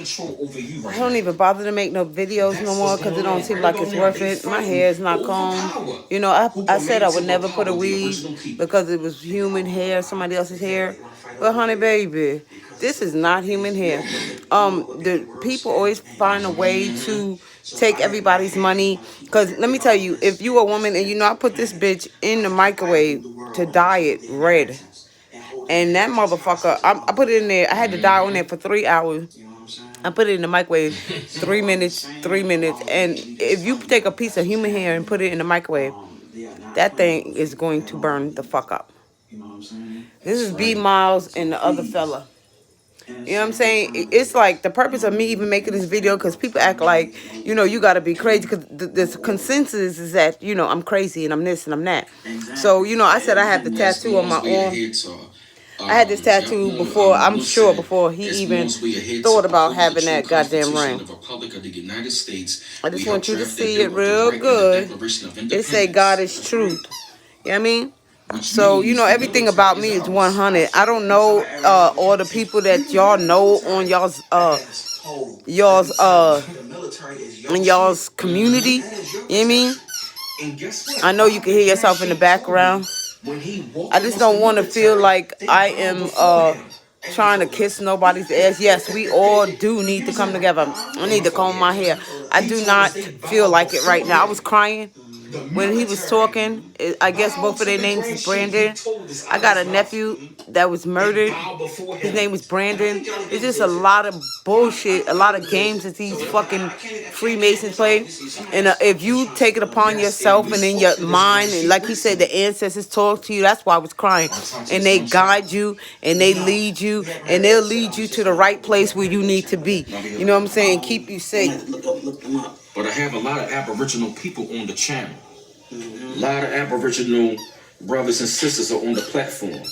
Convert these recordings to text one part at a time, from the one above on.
control over you right I don't even bother to make no videos no more because it don't seem like it's worth it. My hair is not combed. You know, I said I would never put a weave because it was human hair, somebody else's hair. But honey, baby, this is not human hair. The people always find a way to take everybody's money. Because let me tell you, if you a woman and you know I put this bitch in the microwave to dye it red. And that motherfucker, I put it in there. I had to dye on there for 3 hours. I put it in the microwave 3 minutes, 3 minutes. And if you take a piece of human hair and put it in the microwave, that thing is going to burn the fuck up. This is B Miles and the other fella. You know what I'm saying? It's like the purpose of me even making this video because people act like, you know, you got to be crazy because the consensus is that, you know, I'm crazy and I'm this and I'm that. So, you know, I said I have the tattoo on my arm. I had this tattoo before, I'm sure, before he even thought about having that goddamn ring. I just want you to see it real good. It say God is truth. You know what I mean? So, you know, everything about me is 100. I don't know all the people that y'all know on y'all's community. You know what I mean? I know you can hear yourself in the background. I just don't want to feel like I am trying to kiss nobody's ass. Yes, we all do need to come together. I need to comb my hair. I do not feel like it right now. I was crying when he was talking. I guess both of their names is Brandon. I got a nephew that was murdered. His name was Brandon. It's just a lot of bullshit, a lot of games that these fucking Freemasons play. And if you take it upon yourself and in your mind, and like he said, the ancestors talk to you, that's why I was crying. And they guide you, and they lead you, and they'll lead you to the right place where you need to be. You know what I'm saying? Keep you safe. But I have a lot of Aboriginal people on the channel. A lot of Aboriginal brothers and sisters are on the platform.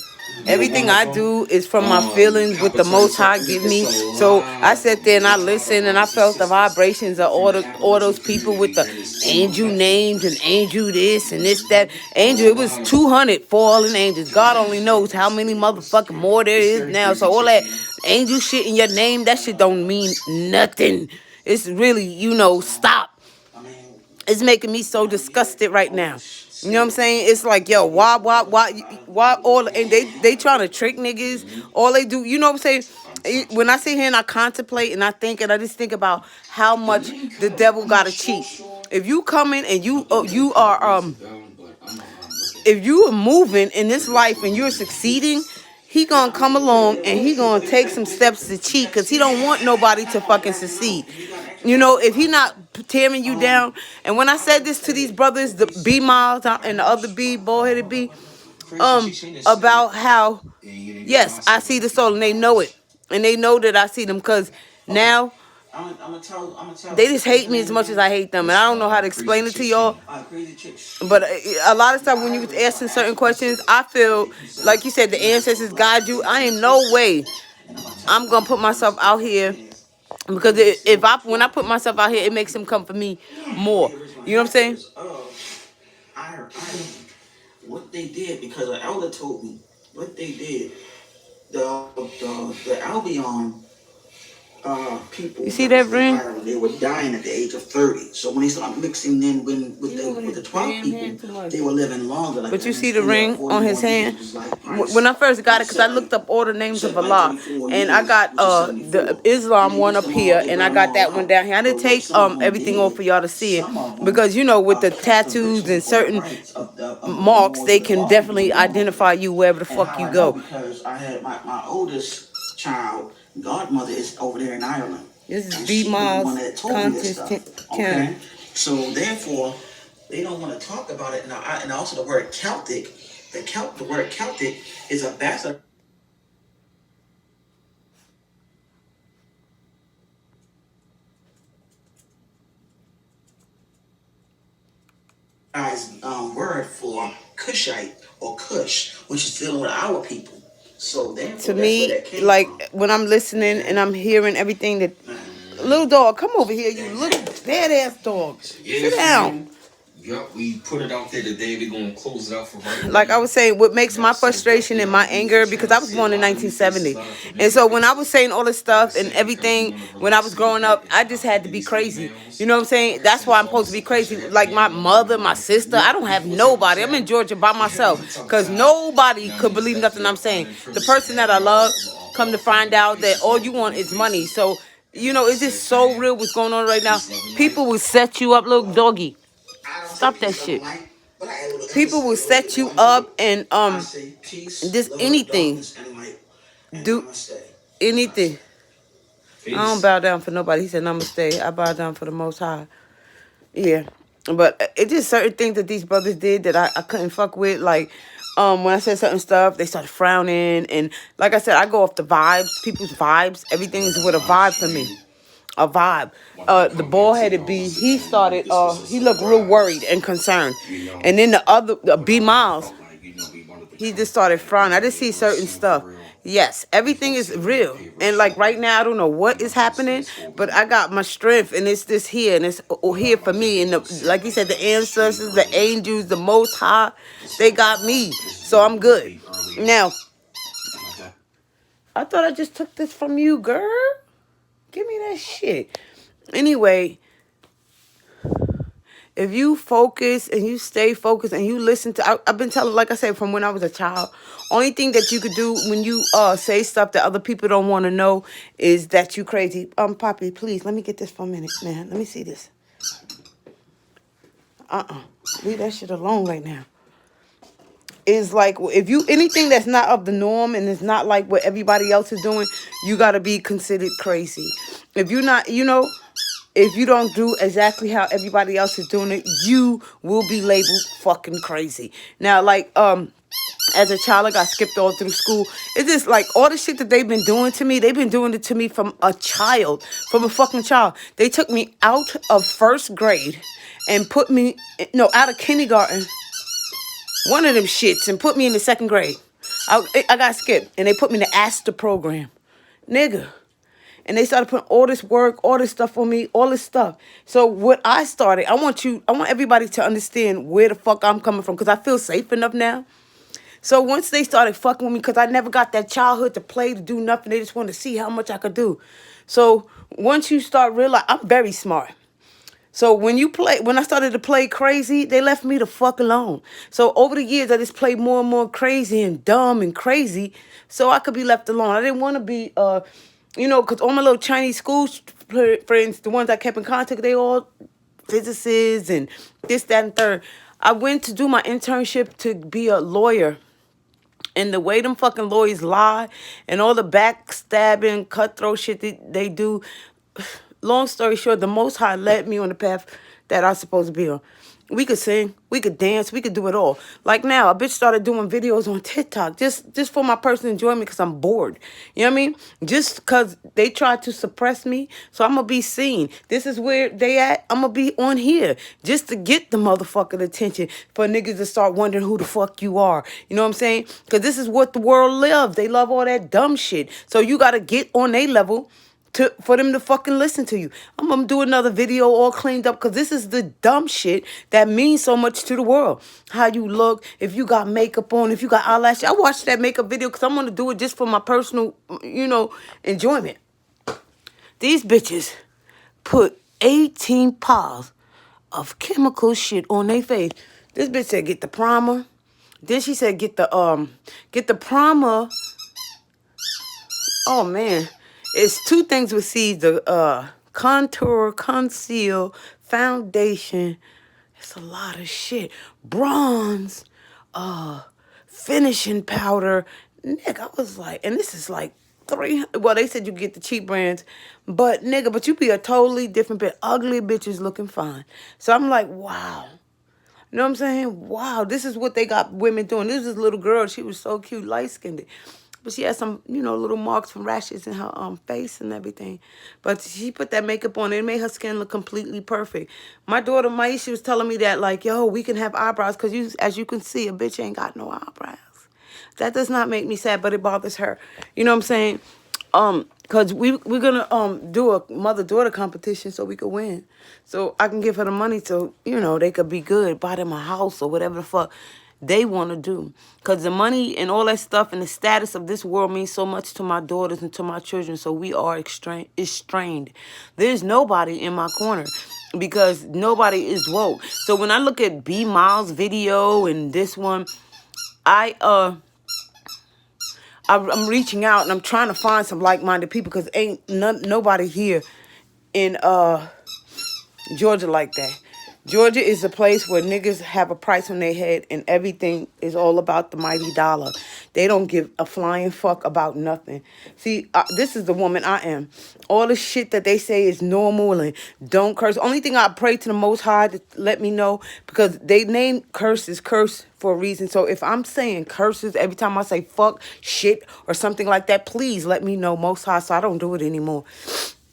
Everything I do is from my feelings with the Most High give me. So I sat there and I listened and I felt the vibrations of all those people with the angel names and angel this and this, that. Angel, it was 200 fallen angels. God only knows how many motherfucking more there is now. So all that angel shit in your name, that shit don't mean nothing. It's really, you know, stop. It's making me so disgusted right now. You know what I'm saying? It's like, yo, why all, and they trying to trick niggas. All they do, you know what I'm saying? When I sit here and I contemplate and I think and I just think about how much the devil gotta cheat. If you come in and you are if you are moving in this life and you're succeeding, he gonna come along and he gonna take some steps to cheat because he don't want nobody to fucking succeed. You know, if he not tearing you down. And when I said this to these brothers, the B Miles and the other B, bald-headed B, about how, yes, I see the soul and they know it. And they know that I see them because now they just hate me as much as I hate them. And I don't know how to explain it to y'all. But a lot of times when you was asking certain questions, I feel, like you said, the ancestors guide you. I ain't no way I'm going to put myself out here. Because when I put myself out here, it makes them come for me more. You know what I'm saying? I heard what they did because an elder told me what they did. The Albion people. You see that ring? They were dying at the age of 30. So when they started mixing in with the 12 people, they were living longer. But you see the ring on his hand? When I first got it, because I looked up all the names of Allah, and I got the Islam one up here, and I got that one down here. I didn't take everything off for y'all to see it, because you know with the tattoos and certain marks, they can definitely identify you wherever the fuck you go. Because I had my oldest child. Godmother is over there in Ireland. This is B Miles content. Okay, so therefore they don't want to talk about it. And also the word Celtic, the word Celtic is a bastard. Word for Cushite or Cush, which is dealing with our people. So to me, like when I'm listening and I'm hearing everything that little dog, come over here, you little badass dog. Sit down. Yup, we put it out there today. We're gonna close it out for right now. Like I was saying, what makes my frustration and my anger, because I was born in 1970. And so when I was saying all this stuff and everything, when I was growing up, I just had to be crazy. You know what I'm saying? That's why I'm supposed to be crazy. Like my mother, my sister, I don't have nobody. I'm in Georgia by myself because nobody could believe nothing I'm saying. The person that I love, come to find out that all you want is money. So, you know, it's just so real what's going on right now. People will set you up, little doggy. Stop that shit. People will set you up and just anything. Do anything. I don't bow down for nobody. He said namaste. I bow down for the Most High. Yeah. But it's just certain things that these brothers did that I couldn't fuck with. Like, when I said certain stuff, they started frowning. And like I said, I go off the vibes, people's vibes. Everything is with a vibe for me. A vibe. The bald-headed B, he started, he looked real worried and concerned. And then the other, B Miles, he just started frowning. I just see certain stuff. Yes, everything is real. And like right now, I don't know what is happening, but I got my strength and it's this here and it's here for me. And like you said, the ancestors, the angels, the Most High, they got me. So I'm good. Now, I thought I just took this from you, girl. Give me that shit. Anyway, if you focus and you stay focused and you listen to, I've been telling, like I said, from when I was a child, only thing that you could do when you say stuff that other people don't want to know is that you crazy. Poppy, please, let me get this for a minute, man. Let me see this. Leave that shit alone right now. Is like, if you, anything that's not of the norm and it's not like what everybody else is doing, you got to be considered crazy. If you're not, you know, if you don't do exactly how everybody else is doing it, you will be labeled fucking crazy. Now, like, as a child, I got skipped all through school. It's just like all the shit that they've been doing to me, they've been doing it to me from a child, from a fucking child. They took me out of first grade and put me, no, out of kindergarten, one of them shits, and put me in the second grade. I got skipped, and they put me in the Astor program. Nigga. And they started putting all this work, all this stuff on me, all this stuff. So what I started, I want everybody to understand where the fuck I'm coming from, because I feel safe enough now. So once they started fucking with me, because I never got that childhood to play, to do nothing, they just wanted to see how much I could do. So once you start realizing, I'm very smart. So when I started to play crazy, they left me the fuck alone. So over the years, I just played more and more crazy and dumb and crazy so I could be left alone. I didn't want to be, you know, because all my little Chinese school friends, the ones I kept in contact, they all physicists and this, that, and third. I went to do my internship to be a lawyer. And the way them fucking lawyers lie and all the backstabbing, cutthroat shit they do, long story short, the Most High led me on the path that I'm supposed to be on. We could sing, we could dance, we could do it all. Like now, a bitch started doing videos on TikTok just for my personal enjoyment because I'm bored. You know what I mean? Just because they tried to suppress me, so I'm going to be seen. This is where they at. I'm going to be on here just to get the motherfucking attention for niggas to start wondering who the fuck you are. You know what I'm saying? Because this is what the world loves. They love all that dumb shit. So you got to get on their level for them to fucking listen to you. I'm gonna do another video all cleaned up because this is the dumb shit that means so much to the world. How you look, if you got makeup on, if you got eyelashes. I watched that makeup video because I'm gonna do it just for my personal, you know, enjoyment. These bitches put 18 piles of chemical shit on their face. This bitch said get the primer. Then she said get the primer. Oh man. It's two things with C's, the contour, conceal, foundation. It's a lot of shit. Bronze, finishing powder. Nigga, I was like, and this is like $300. Well, they said you get the cheap brands, but nigga, but you be a totally different bitch. Ugly bitches looking fine. So I'm like, wow. You know what I'm saying? Wow, this is what they got women doing. This is this little girl. She was so cute, light-skinned. But she had some, you know, little marks from rashes in her face and everything. But she put that makeup on. It made her skin look completely perfect. My daughter, Maisha, was telling me that, like, yo, we can have eyebrows. Because as you can see, a bitch ain't got no eyebrows. That does not make me sad, but it bothers her. You know what I'm saying? Cause we're gonna do a mother-daughter competition so we could win. So I can give her the money so, they could be good, buy them a house or whatever the fuck they wanna do. Cause the money and all that stuff and the status of this world means so much to my daughters and to my children. So we are estranged. There's nobody in my corner because nobody is woke. So when I look at B Miles' video and this one, I'm reaching out and I'm trying to find some like-minded people because ain't nobody here in Georgia like that. Georgia is a place where niggas have a price on their head and everything is all about the mighty dollar. They don't give a flying fuck about nothing. See, this is the woman I am. All the shit that they say is normal and don't curse. Only thing I pray to the Most High to let me know, because they name curses curse for a reason. So if I'm saying curses every time I say fuck, shit, or something like that, please let me know, Most High, so I don't do it anymore.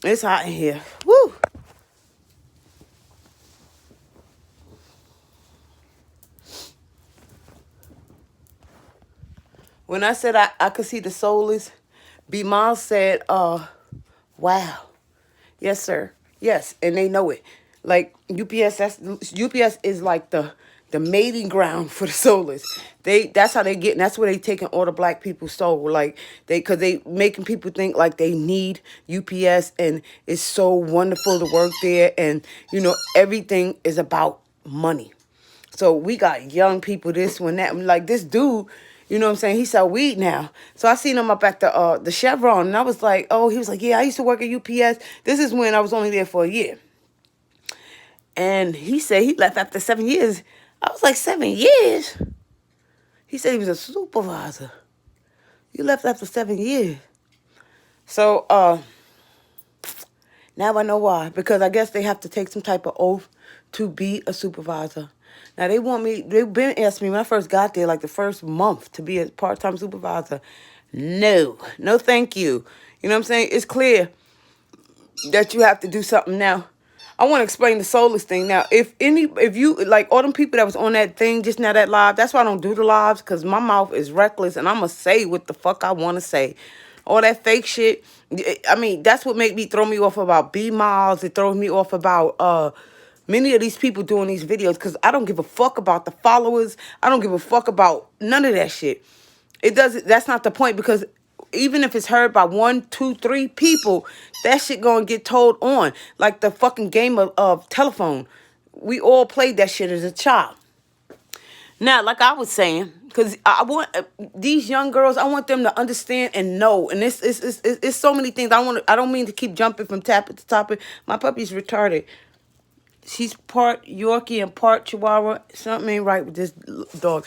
It's hot in here. Woo! When I said I could see the soulless, B. Miles said, wow. Yes, sir. Yes, and they know it. Like UPS, UPS is like the mating ground for the soulless. That's how they get, and that's where they taking all the black people's soul. Like cause they making people think like they need UPS, and it's so wonderful to work there, and everything is about money. So we got young people, this one, that. Like this dude, you know what I'm saying? He sell weed now. So I seen him up at the Chevron, and I was like, oh, he was like, yeah, I used to work at UPS. This is when I was only there for a year. And he said he left after 7 years. I was like, 7 years? He said he was a supervisor. You left after 7 years. So now I know why. Because I guess they have to take some type of oath to be a supervisor. Now, they've been asking me when I first got there, like the first month, to be a part-time supervisor. No, thank you. You know what I'm saying? It's clear that you have to do something now. I want to explain the soulless thing now. If you, like all them people that was on that thing just now, that live, that's why I don't do the lives, because my mouth is reckless and I'm going to say what the fuck I want to say. All that fake shit. I mean, that's what throw me off about B Miles. It throws me off about, many of these people doing these videos, because I don't give a fuck about the followers. I don't give a fuck about none of that shit. That's not the point, because even if it's heard by 1, 2, 3 people, that shit gonna get told on. Like the fucking game of telephone. We all played that shit as a child. Now, like I was saying, because I want these young girls, I want them to understand and know. And it's so many things. I don't mean to keep jumping from topic to topic. My puppy's retarded. She's part Yorkie and part Chihuahua. Something ain't right with this dog.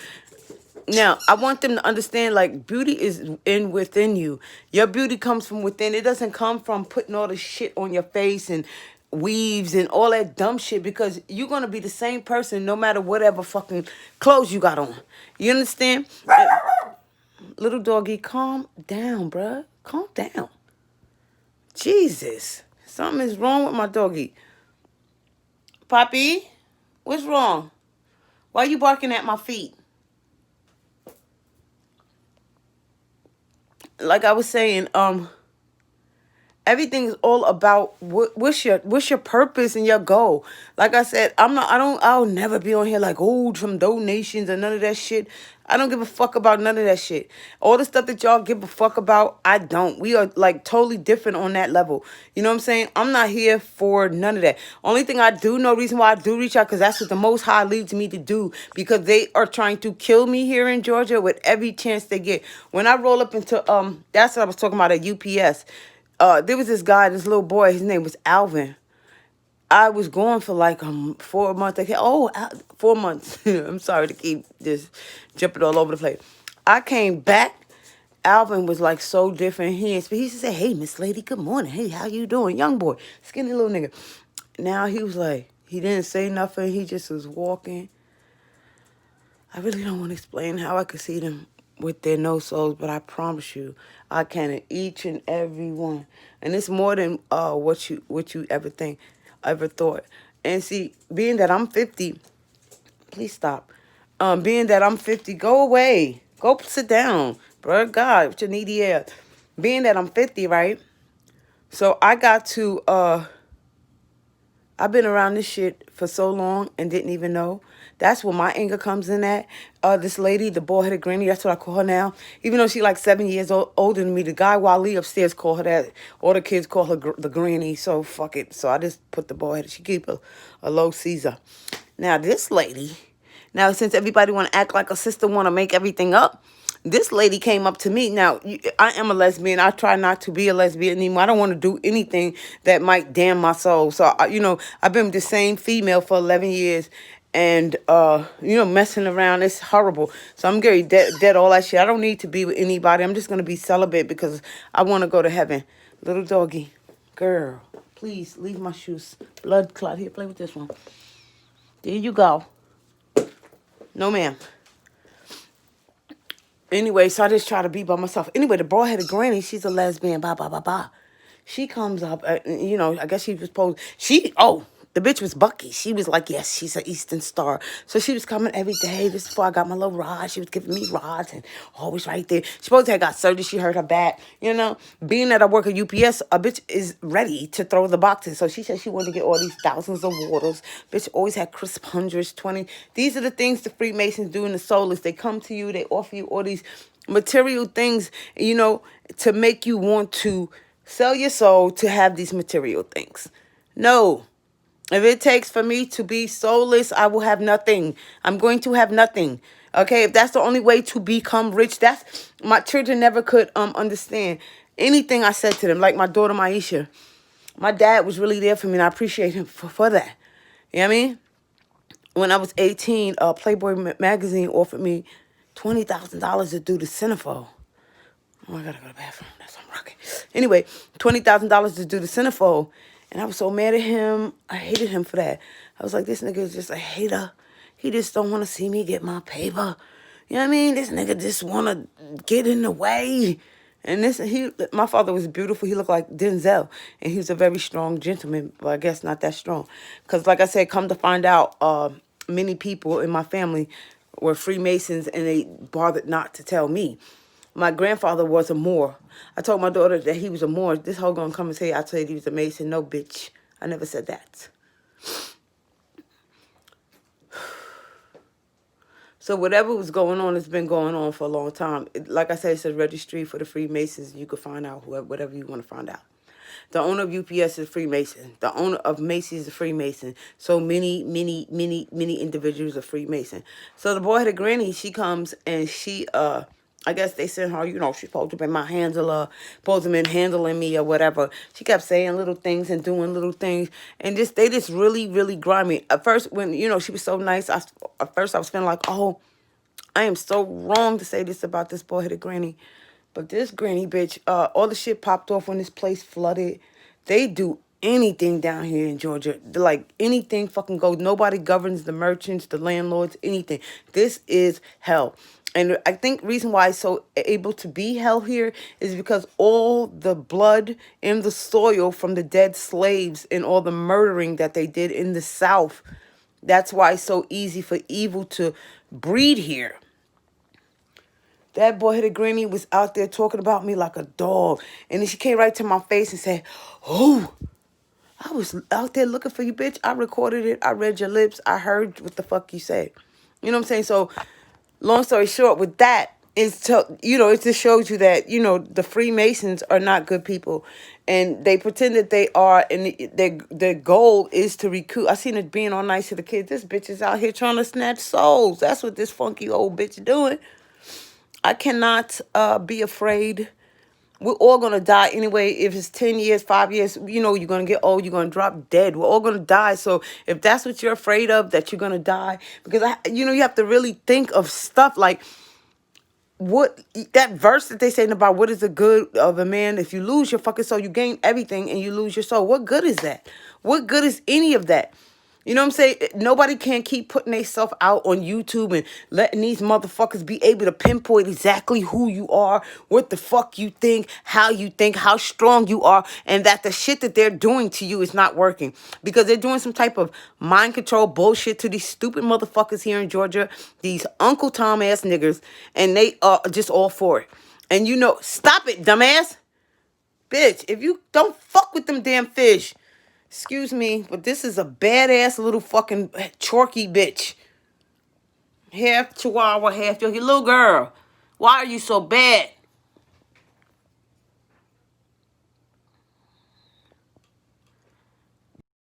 Now, I want them to understand, like, beauty is within you. Your beauty comes from within. It doesn't come from putting all the shit on your face and weaves and all that dumb shit, because you're going to be the same person no matter whatever fucking clothes you got on. You understand? Little doggy, calm down, bruh. Calm down. Jesus. Something is wrong with my doggy. Poppy, what's wrong? Why are you barking at my feet? Like I was saying, everything is all about what's your purpose and your goal. Like I said, I'll never be on here like, oh, some donations and none of that shit. I don't give a fuck about none of that shit. All the stuff that y'all give a fuck about, I don't. We are like totally different on that level. You know what I'm saying? I'm not here for none of that. Only thing I do know, reason why I do reach out, because that's what the Most High leads me to do, because they are trying to kill me here in Georgia with every chance they get. When I roll up into, that's what I was talking about at UPS. There was this guy, this little boy, his name was Alvin. I was gone for like 4 months. 4 months. I'm sorry to keep just jumping all over the place. I came back. Alvin was like so different. He used to say, hey, Miss Lady, good morning. Hey, how you doing? Young boy, skinny little nigga. Now he was like, he didn't say nothing. He just was walking. I really don't want to explain how I could see them with their no souls, but I promise you, I can in each and every one. And it's more than what you ever thought. And see, being that I'm 50, please stop. Being that I'm 50, go away. Go sit down. Bro, God, with your needy ass. Being that I'm 50, right? So I got to I've been around this shit for so long and didn't even know. That's where my anger comes in at. This lady, the bald-headed granny, that's what I call her now. Even though she's like 7 years older than me, the guy Wally upstairs call her that. All the kids call her the granny, so fuck it. So I just put the bald-headed. She keep a low Caesar. Now this lady, now since everybody want to act like a sister, want to make everything up, this lady came up to me. Now, I am a lesbian. I try not to be a lesbian anymore. I don't want to do anything that might damn my soul. So, I've been with the same female for 11 years and, messing around. It's horrible. So I'm getting dead all that shit. I don't need to be with anybody. I'm just going to be celibate because I want to go to heaven. Little doggy, girl, please leave my shoes. Blood clot. Here, play with this one. There you go. No, ma'am. Anyway, so I just try to be by myself. Anyway, the bald-headed granny, she's a lesbian, blah, blah, blah, blah. She comes up, I guess she was supposed, the bitch was Bucky. She was like, yes, she's an Eastern Star. So she was coming every day. This before I got my little rod. She was giving me rods and always right there. She supposed to have got surgery. She hurt her back. Being that I work at UPS, a bitch is ready to throw the boxes. So she said she wanted to get all these thousands of waters. Bitch always had crisp hundreds, 20. These are the things the Freemasons do in the soulless. They come to you. They offer you all these material things, to make you want to sell your soul to have these material things. No. If it takes for me to be soulless, I will have nothing. I'm going to have nothing. Okay, if that's the only way to become rich, that's my children never could understand anything I said to them. Like my daughter Maisha, my dad was really there for me, and I appreciate him for that. You know what I mean? When I was 18, Playboy magazine offered me $20,000 to do the centerfold. Oh, I gotta go to the bathroom. That's what I'm rocking. Anyway, $20,000 to do the centerfold. And I was so mad at him. I hated him for that. I was like, this nigga is just a hater. He just don't want to see me get my paper. You know what I mean? This nigga just want to get in the way. And my father was beautiful. He looked like Denzel. And he was a very strong gentleman. But I guess not that strong. Because like I said, come to find out, many people in my family were Freemasons. And they bothered not to tell me. My grandfather was a Moor. I told my daughter that he was a Moor. This hoe gonna come and say I told you he was a Mason. No, bitch. I never said that. So whatever was going on has been going on for a long time. Like I said, it's a registry for the Freemasons. You can find out whatever you want to find out. The owner of UPS is a Freemason. The owner of Macy's is a Freemason. So many individuals are Freemason. So the boy-headed granny, she comes and she I guess they sent her, she's supposed to be my handler, supposed to be handling me or whatever. She kept saying little things and doing little things. And they just really, really grimy. At first, when, she was so nice, at first I was feeling like, oh, I am so wrong to say this about this boy-headed granny. But this granny bitch, all the shit popped off when this place flooded. They do anything down here in Georgia. Like, anything fucking goes. Nobody governs the merchants, the landlords, anything. This is hell. And I think reason why it's so able to be hell here is because all the blood in the soil from the dead slaves and all the murdering that they did in the South. That's why it's so easy for evil to breed here. That boy-headed granny was out there talking about me like a dog. And then she came right to my face and said, oh, I was out there looking for you, bitch. I recorded it. I read your lips. I heard what the fuck you said. You know what I'm saying? So, long story short, with that, it just shows you that, the Freemasons are not good people. And they pretend that they are, and their goal is to recruit. I seen it being all nice to the kids. This bitch is out here trying to snatch souls. That's what this funky old bitch doing. I cannot be afraid. We're all going to die anyway. If it's 10 years, 5 years, you're going to get old. You're going to drop dead. We're all going to die. So if that's what you're afraid of, that you're going to die, because, you have to really think of stuff like what that verse that they saying about what is the good of a man if you lose your fucking soul, you gain everything and you lose your soul. What good is that? What good is any of that? You know what I'm saying? Nobody can keep putting themselves out on YouTube and letting these motherfuckers be able to pinpoint exactly who you are, what the fuck you think, how strong you are, and that the shit that they're doing to you is not working. Because they're doing some type of mind control bullshit to these stupid motherfuckers here in Georgia, these Uncle Tom ass niggers, and they are just all for it. And stop it, dumbass. Bitch, if you don't fuck with them damn fish. Excuse me, but this is a badass little fucking chorky bitch. Half Chihuahua, half your little girl. Why are you so bad?